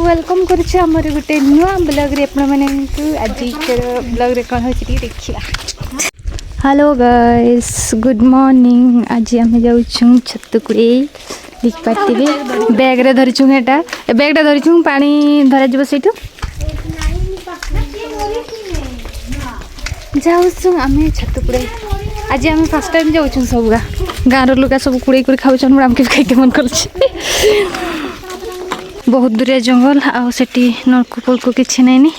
Welcome करुचे आमर गोटे नुआ ब्लॉग रे आपण माने आज ब्लॉग रे कौन होची देखिया। Hello guys good morning. आज आम जाऊँ छतुकुड़ी देख पारे बैग रे धरिचु एटा बैगटा धरिचु पानी धरा जीव सेठू जाऊँ आम छतुकुड़ी। आज आम फर्स्ट टाइम जाऊँ सब गाँव लुका सब कुड़े कर खाऊन आमके खाइके मन कर बहुत दूरिया जंगल आठी नलकूप को किसी नहीं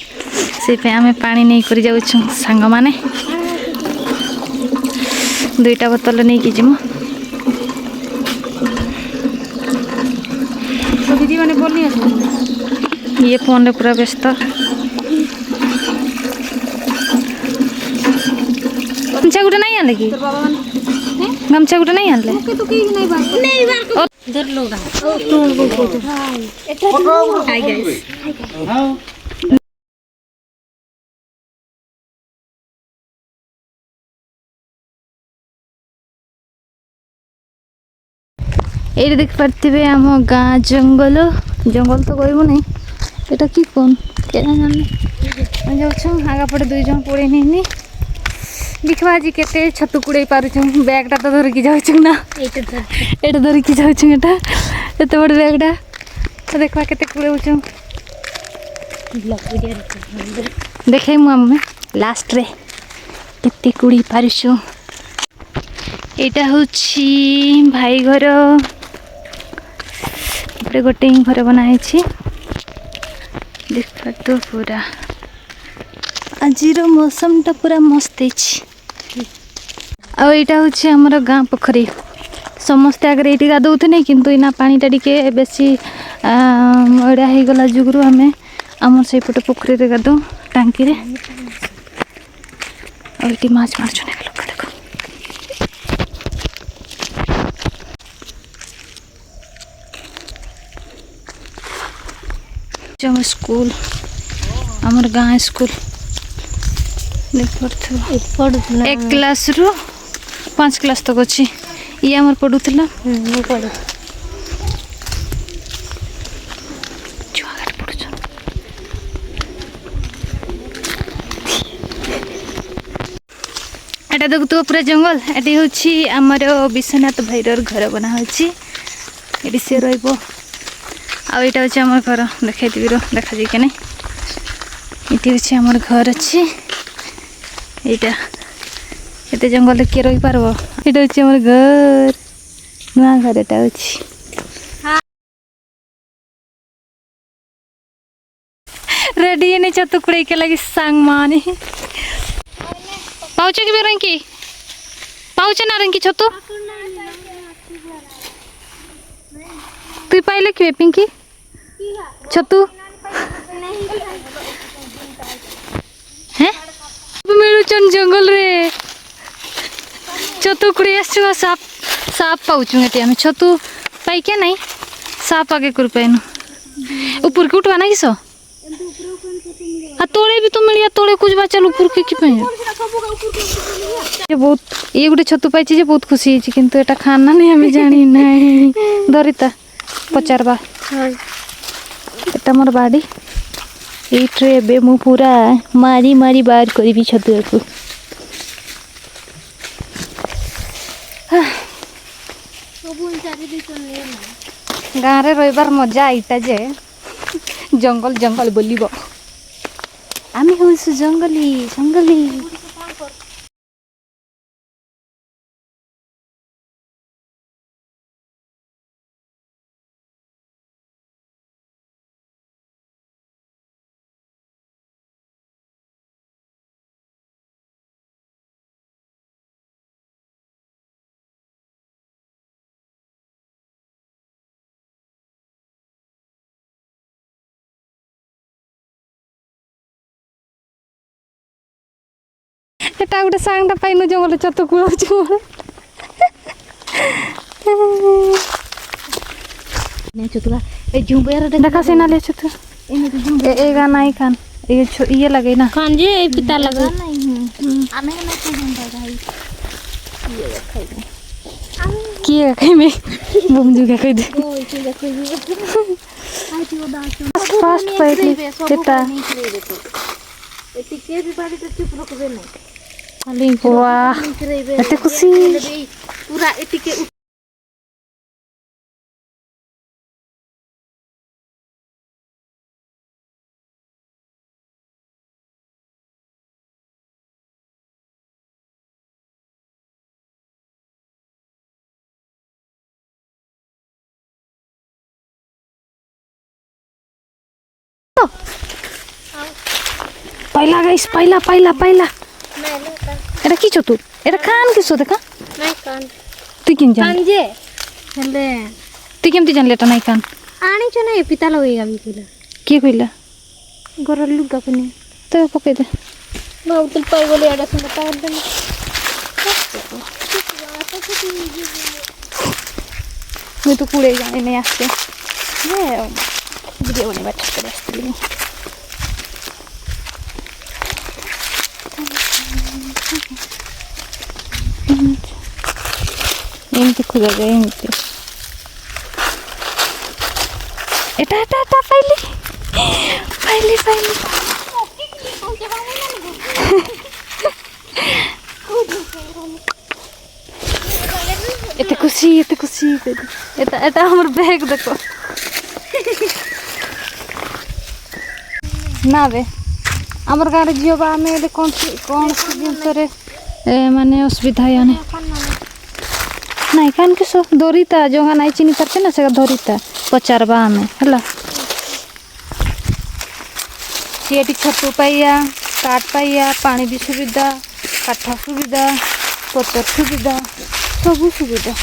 से आम पानी नहीं कर जाऊँ सांग माने दुईटा बोतल नहीं कि जीमु दीदी मैंने बोल ये फोन रे पूरा व्यस्त। गमछा गुटे नहीं आने की गमछा गुटे नहीं आनले हाय गाइस ये देख पारे आम गाँ जंगल जंगल तो कहबू नहीं एटा कि कौन जाऊँ आगा पटे दुई जन पड़े नहीं देखा आज के छतु कुड़े पार्छुँ बैगटा तो धरिकी जाऊँ ना ये धरिकी जाऊँ एत बड़ बैगटा तो देखा के कुड़े देखे मुझे लास्ट रे केते कुड़ी पारिछु। यहाँ हूँ भाई घर गोटे ही घर बनाई देख तो पूरा आज मौसम टा पूरा मस्त आईटा हूँ आमर गाँ पोखरी समस्ते आगे ये गाधौने किंतु इना पानीटा टे बेसी अड़ा हो गला जुगरू आम आम से पटे पोखरी रे गाधो टांकी रे ये माछ मारछ लोक देखो जब स्कूल आमर गाँ स्कूल एक क्लास रु 5 क्लास तक अच्छी ये आमर पढ़ुला एटा देख तो पूरा जंगल एटी हूँ आमर विश्वनाथ भैरर घर बना होची सी रहा आईटा हूँ आम घर देखा देखा जाए कि नहीं ये हूँ आमर घर अच्छी यहाँ एत जंगल किए रही पार ये हूँ आम घर नुआ घर एटा हूँ रेडी नहीं छतुकुड़ी के लगी सांग मानी पाउच कि रंकी पाउच ना रंकी छतु तु पाइले कि पिंकी छतु हैं मिलुचन जंगल रे छतु कुड़ी आसु साप साप पाउछु एटी हम छतु पाई क्या नहीं साप आगे कर पाइनु ऊपर के उठवा ना किस तोड़े भी तो मिलिया तोड़े कुछ चल ऊपर के बहुत ये गोटे छतु पाई जे बहुत खुशी है किंतु एटा खाना नहीं हमें जानी नहीं धरिता पचारबा एटा मोर बाड़ी ये मु पूरा मारी मारी बाहर करी छतु को गाँव रे रविवार मजा आईता जे जंगल जंगल बोलिबो आमी हूँ जंगली जंगली एटा गोटे सांगटा पाइनु जंगल छतु कुड़ाऊँ देखा से ना ले छतु ए गाना ही खान ये लगे ना खान जी पिता लगे किए खाई में बुम जुगा खाई दे फास्ट पाइली एटा एटिके भी बाड़ी तो चुप रखबे नहीं खाली वाह एते खुशी पूरा एटिके पहला गाइस पहला पहला पहला मैंने का एटा की छ तू एटा कान किसो देखा नहीं कान तू किन जान कांजे हेले तू केमती जानले एटा नाही कान आनी छ नहीं पिता लगेगा भी किला की कइला गोर लुगा पनि तो पके दे बाबू तुल पाई बोले एडा से बता दे मैं तो कूड़े जाने नहीं आते ये वीडियो बने बैठ कर आस्ते एमती खुदा जाए एमती एटा एटा एटा फाइली फाइली फाइली एते खुशी एटा एटा हमर बैग देखो ना बे हमर गाड़ी जियो बा में कौन सी जिंस रे माने असुविधा यानी नहीं कान के सो दोरीता जो नहीं चिनी करते ना से दोरीता पचारबा में हला सीएटी छतु पाइया काट पाइया पानी भी सुविधा काठ सुविधा पतर सुविधा सब सुविधा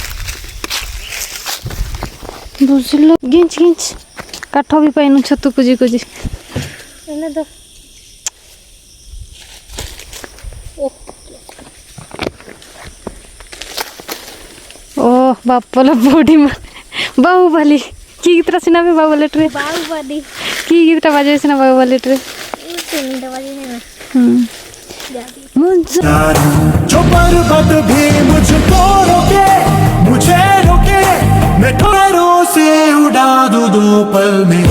बुझल गिंच गिंच काठ भी पाइनु छतु कुजी कुजी एने दो ओह बापला बॉडी में बाहुबली की गीतरा सिना में बाहुबली ट्रे बाहुबली की गीतरा बाजे सिना बाहुबली ट्रे इतनी दवाई नहीं मुझे जो पर्वत भी मुझको रोके मुझे रोके मैं ठोरों से उड़ा दूं 2 पल में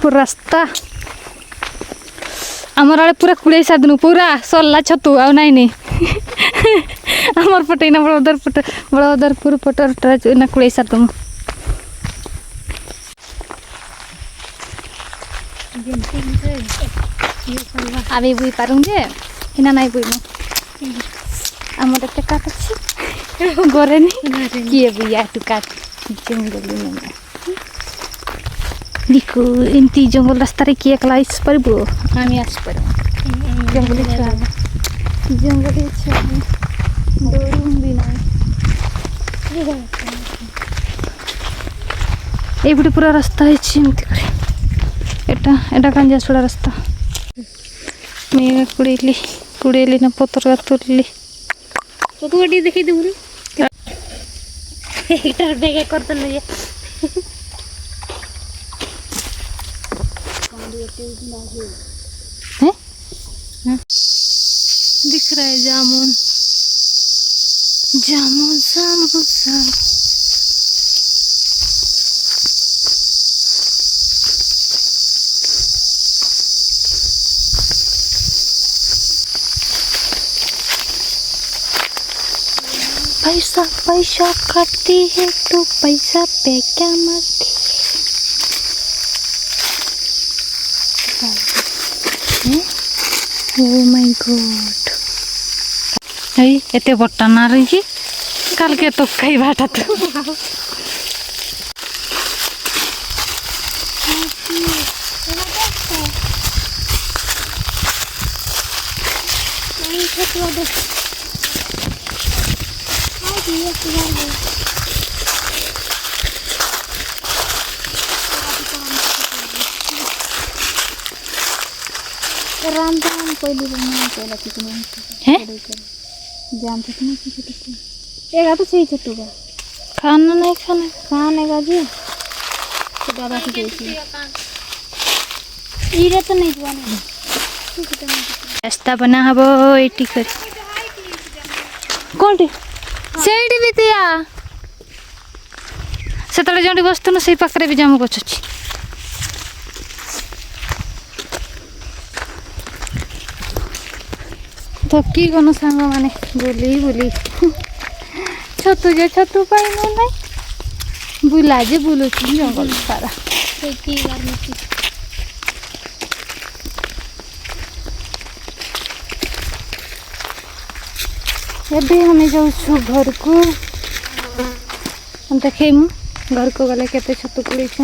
पूरा रास्ता आमर आड़े पूरा कुड़े सादनु पूरा सरला छतु आ नाई नहीं आमर पटे ना बड़ोदरपुर पटर ना कुड़े सादनु आबे बुई पारुं जे इना नाई बुई आमर एक काट अछि गोरे नि किए बुया तू काट जंगल में देखो एमती जंगल रास्ता रे किए एकला आइस परबो आमी आस पर जंगल छुआ दौड़ूं भी नहीं एबडी पूरा रास्ता है एमती करे एटा एटा कांजा छोड़ा रास्ता मैं कुड़ेली ना पतर का तुरली तो तू एडी देखि देबुरी एकटा बेगे करत ले हैं दिख रहा है जामुन जामुन समोसा पैसा पैसा करती है तो पैसा पे क्या मरती है ओ माय गॉड এই এতে বট্টা না রইছি কালকে তো খাই ভাটা তো राम राम पहले बना पहला कितने हैं जाम कितने कितने एक आते सही चट्टू का खाना नहीं खाने का जी तो दादा की देखी इरे तो नहीं जुआने रास्ता बना हबो एटी कर कोंटी सेठी भी तिया सेतले जोंडी बस्तुनु सेई पाखरे भी जामु गछ अछि थकी गनु सांग माने बुली बुली छतु पाइनु नै बुला जे बुलु जंगल सारा खेती करने एबे हमें जाऊ घर को देखे मु घर को गले केते छतु पड़ी छ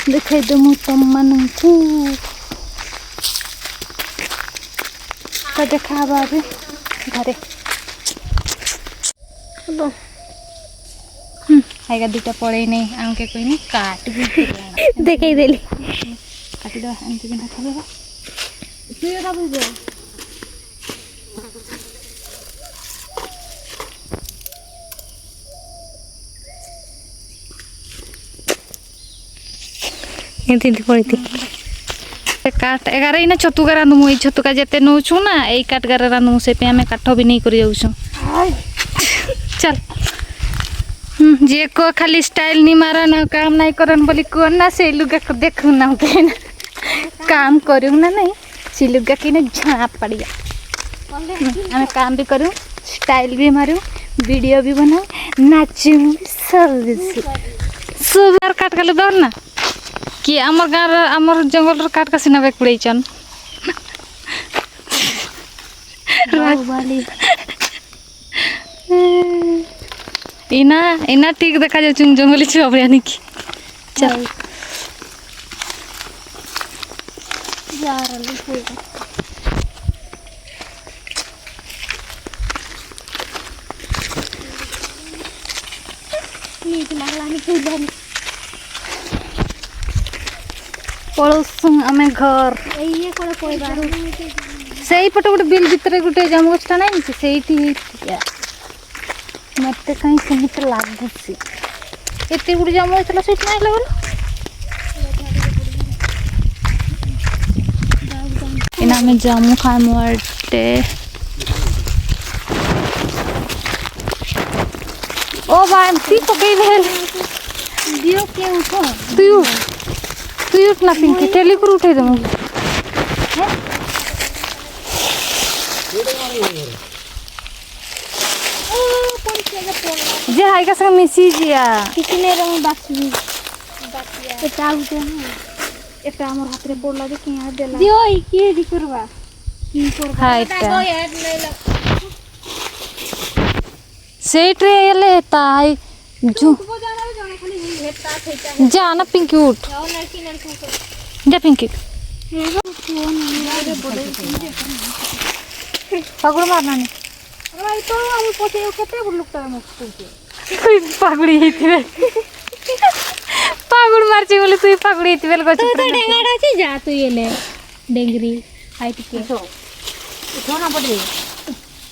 देखाई दमु तम मानकू तो देखा बाबे घरे हेलो आएगा दुटा पड़े नहीं आंके कोई नहीं काट भी देखाई देली काटी दो एंती बिना खाबे फिर का बुझे एंती पड़ी थी काट 11 ना छतु का रांधु मुई छतु का जेते नौछु ना एई काट गारा रांधु से पे हमें काठ भी नहीं कर जाउछु चल जे को खाली स्टाइल नहीं मारा ना काम नहीं करन बोली को ना से लुगा को देखु ना के काम करू ना नहीं से लुगा के ना झाप पड़िया हमें काम भी करूं स्टाइल भी मारू वीडियो भी बनाऊ नाचू सब बार काट गले दर ना कि आमर गाँव आमर जंगल काट का सीना बेक पड़े चन इना इना ठीक देखा जाए चुन जंगली छुआ की चल पड़ोसु आमे घर से पटे गोटे बिल भितर गोटे जामु गछटा नहीं से मत कहीं सहित लगुच एत गुड़ जामु होता से बोल इना में जामु खामु अटे ओ भाई ती पकई भेल दियो के उठो तू उठ ना पिंकी टेली कर उठे दे मुझे जे हाई का संग मिसी जिया किसी ने रंग बाकी एटा उठे एटा हमर हाथ रे पड़ला दे के यहाँ देला दियो ई के दी करबा की करबा हाय सेट रे एले ताई जू जा ना पिंकी उठ जा पिंकी पगड़ मारना नहीं अरे तो हम पोछे केते बुलुकता मस्त कोई पागड़ी हितबे पागड़ मारची बोले तू पागड़ी हितबे गछ तो डेंगाड़ा छी जा तू येले डेंगरी हाइट के तो छोना पड़े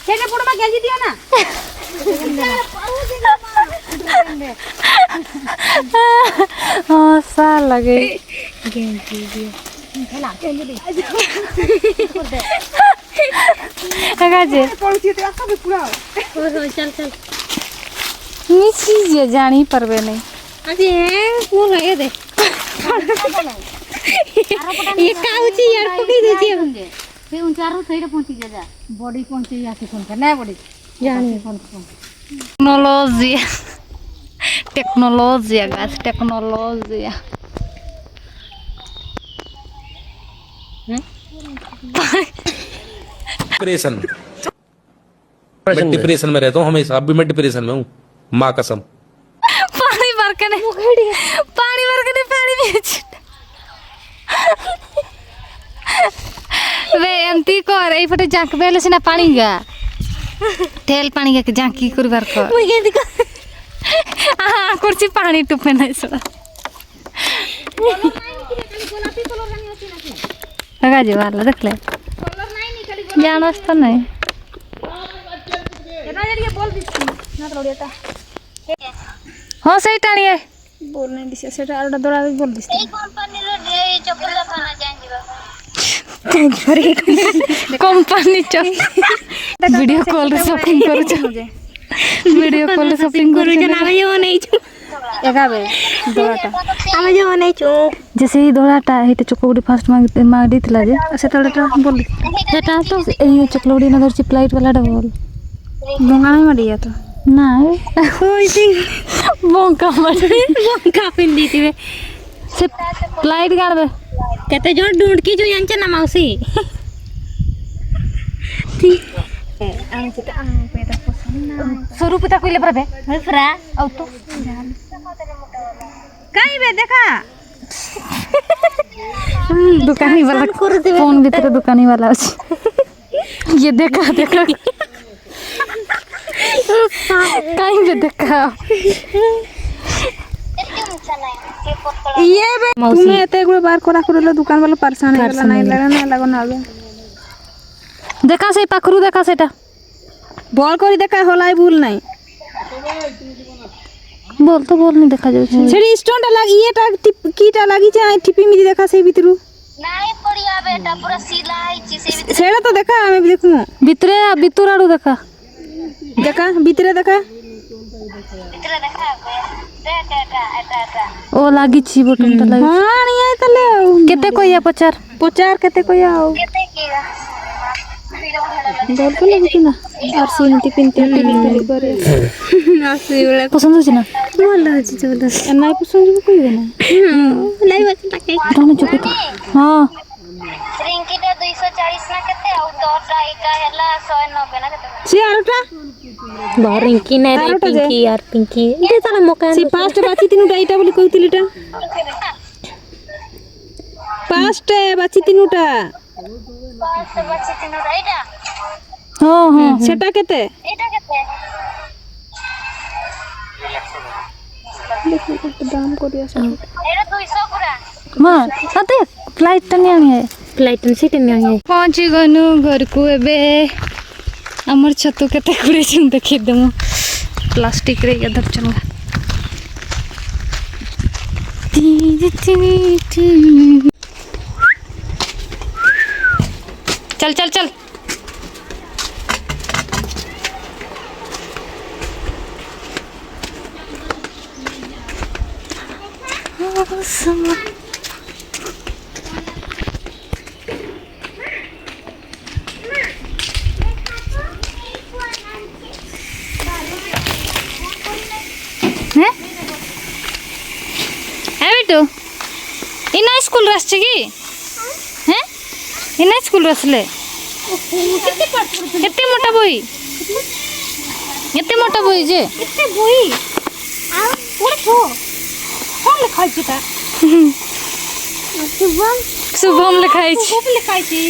सेने पुड़मा गेजी दियो ना हाँ सा लगे गेजी दियो हेला गेजी गाजे पड़ची ते आसा भी पूरा चल चल मिसी जे जानी परबे नहीं अजी है कौन लगे दे ये काउची यार पकड़ी दे छी हम से उन चारों थैडे पहुंची जा बॉडी पहुंची आसी फोन कर ना बॉडी जानी phone technology guys technology depression मैं डिप्रेशन में रहता हूँ हमेशा अब भी मैं डिप्रेशन में हूँ माँ कसम पानी भर के नहीं पानी बेच वे एमती कर एई फटे जांक बेले सिना पानी गा तेल पानी के जांकी करबार को मुई गेंदी को हां कुर्सी पानी टुपे नहीं सड़ा गोलापी कलर रानी होती ना लगा जे वाला देख ले कलर नहीं खाली जानस तो नहीं एना जरिए बोल दिसी ना तोड़ियाता हां सही टाणी है बोल नहीं दिसे सेटा आरडा दौड़ा बोल दिसी कंपनी रो चॉकलेट खाना जाएंगे बाबा कंपनी चो वीडियो कॉल रे शॉपिंग करू वीडियो कॉल रे शॉपिंग करू ଆମେ ଯୋଉ ନେଇଛୁ ଏକାବେ ଦୋଳାଟା ଆମେ ଯୋଉ ନେଇଛୁ जैसे ही दोड़ाटा हेटे चॉकलेट फास्ट मांग देथिला जे सेतळेटा बोल सेटा तो एही चॉकलेट ना धरची प्लेट वाला डा बोल बंगाल में मडिया तो ना होई सिंग बोंका मडी बंका पिंदी थिबे से प्लेट गाड़बे केते जोर ढूंढ की जो यांचे ना मौसी ठीक आम चिता आम पेटा पसंद ना स्वरूप ता कइले परबे फ्रा औ तो काई बे देखा दुकानी वाला फोन भीतर दुकानी वाला अछि ये देखा देखा काई बे देखा ये बे तुम्हें एते गुड़ बार कोरा करलो दुकान वाला परेशान है वाला नहीं लगो ना आगे देखा से पाखरु देखा सेटा बॉल करी देखा होलाई भूल नहीं बोल तो बोल नहीं देखा जाउ छेड़ी स्टोन टा लागी एटा कीटा लागी छै टिपी मिदी देखा से भीतरु नहीं पड़िया बेटा पूरा सिलाई चीसे छेड़ा तो देखा हमें भी देखूं भितरे भितराडू देखा देखा भीतरे देखा भीतर देखा एटा ओ लागी छी बटन ता लागी हां नहीं आय तले केते कोइया पचार केते कोई आओ केते कीड़ा बोल को लगी ना और सीनती पिनते पिली करे आसी वाला पसंद होछि ना बोल रहा छी जबरदस्त नहीं पसंद कोई देना नहीं बच टाके रानी चुप हां रिंकीटा 240 ना केते और तोटा एटा हला 190 ना केते सी आरोटा बाहर रिंकी नहीं रे पिंकी यार पिंकी ये साला मौका सी पास्ट बाची तीनुटा एटा बोली कहतिलिटा पास्ट बाची तीनुटा पास बच्चे तीन एटा हां हां सेटा केते एटा केते दाम को दिया सब एटा 200 पूरा मां अते फ्लाइट तने आनी है फ्लाइट में सीट नहीं है पहुंच गनु घर को एबे हमर छतु केते कुड़े छन देखि देमु प्लास्टिक रे इधर चलगा चल चल चल हैं ए बेटू इना स्कूल रसछ की हैं इना स्कूल रसले एते मोटा बोई जे एते बोई आ ओरे को कोन लिखाई छी ता शुभम लिखाई छी खूब लिखाई छी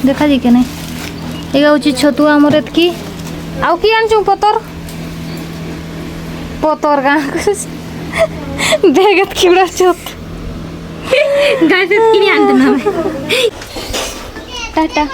देखा जी के नहीं एगा होची छतु हमर एतकी आउ की आनचू पतर गा बेगत किबड़ा छत गाइस किनी आन देना टाटा